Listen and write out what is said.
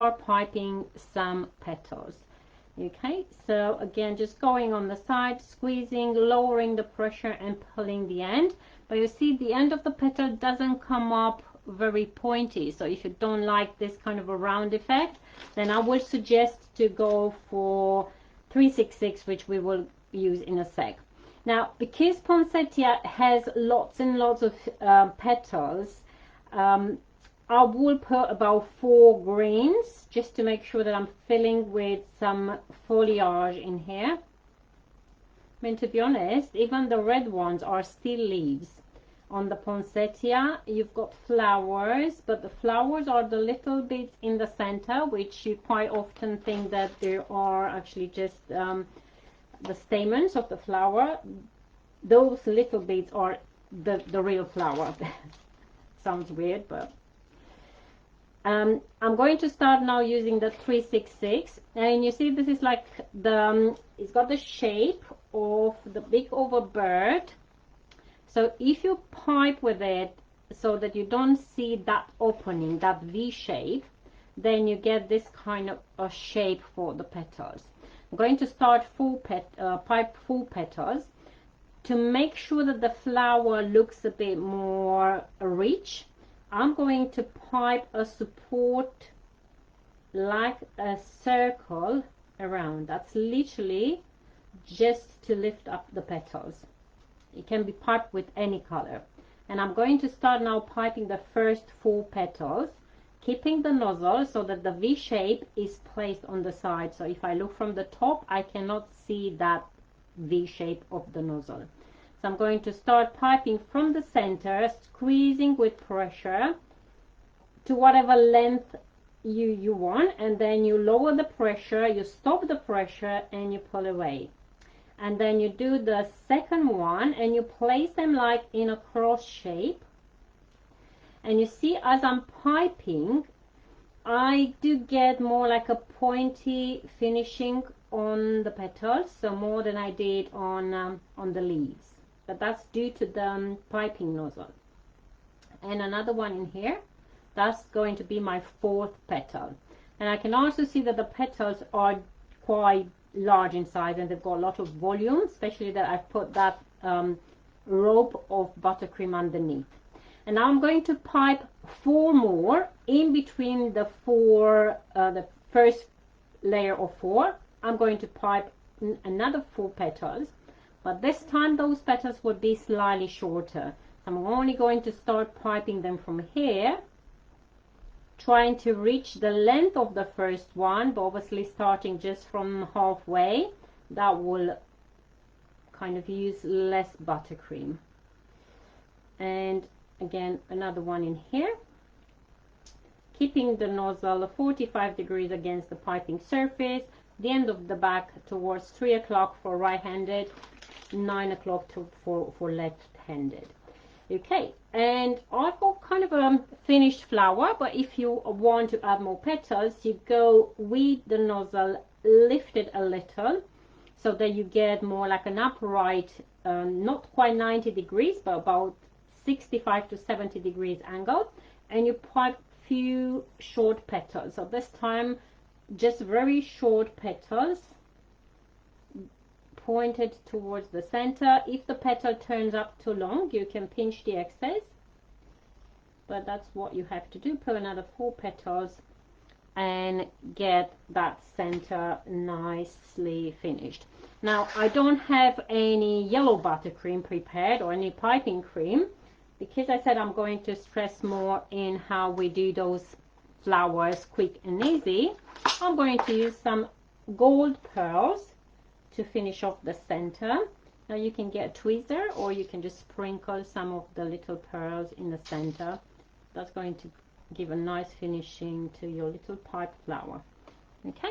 start piping some petals. Okay, so again, just going on the side, squeezing, lowering the pressure and pulling the end. But you see the end of the petal doesn't come up very pointy, so if you don't like this kind of a round effect, then I would suggest to go for 366, which we will use in a sec. Now, because poinsettia has lots and lots of petals, I will put about 4 greens just to make sure that I'm filling with some foliage in here. I mean, to be honest, even the red ones are still leaves. On the poinsettia, you've got flowers, but the flowers are the little bits in the center, which you quite often think that there are actually just the stamens of the flower. Those little bits are the real flower. Sounds weird, but I'm going to start now using the 366, and you see this is like the it's got the shape of the big oval bird. So if you pipe with it so that you don't see that opening, that V shape, then you get this kind of a shape for the petals. I'm going to start pipe full petals to make sure that the flower looks a bit more rich. I'm going to pipe a support like a circle around. That's literally just to lift up the petals. It can be piped with any color. And I'm going to start now piping the first 4 petals, keeping the nozzle so that the V shape is placed on the side. So if I look from the top, I cannot see that V shape of the nozzle. So I'm going to start piping from the center, squeezing with pressure to whatever length you want, and then you lower the pressure, you stop the pressure, and you pull away. And then you do the second one, and you place them like in a cross shape. And you see, as I'm piping, I do get more like a pointy finishing on the petals, so more than I did on the leaves. But that's due to the piping nozzle. And another one in here, that's going to be my 4th petal. And I can also see that the petals are quite large in size, and they've got a lot of volume, especially that I've put that rope of buttercream underneath. And now I'm going to pipe 4 more in between the first layer of 4. I'm going to pipe another 4 petals, but this time those petals would be slightly shorter. I'm only going to start piping them from here, trying to reach the length of the first one, but obviously starting just from halfway. That will kind of use less buttercream. And again, another one in here, keeping the nozzle 45 degrees against the piping surface, the end of the back towards 3 o'clock for right-handed, 9 o'clock for left-handed. Okay, and I've got kind of a finished flower, but if you want to add more petals, you go with the nozzle, lift it a little so that you get more like an upright, not quite 90 degrees, but about 65 to 70 degrees angle, and you pipe few short petals. So this time just very short petals pointed towards the center. If the petal turns up too long, you can pinch the excess, but that's what you have to do. Put another 4 petals and get that center nicely finished. Now, I don't have any yellow buttercream prepared or any piping cream, because I said I'm going to stress more in how we do those flowers quick and easy. I'm going to use some gold pearls to finish off the center. Now you can get a tweezer, or you can just sprinkle some of the little pearls in the center. That's going to give a nice finishing to your little pipe flower. Okay.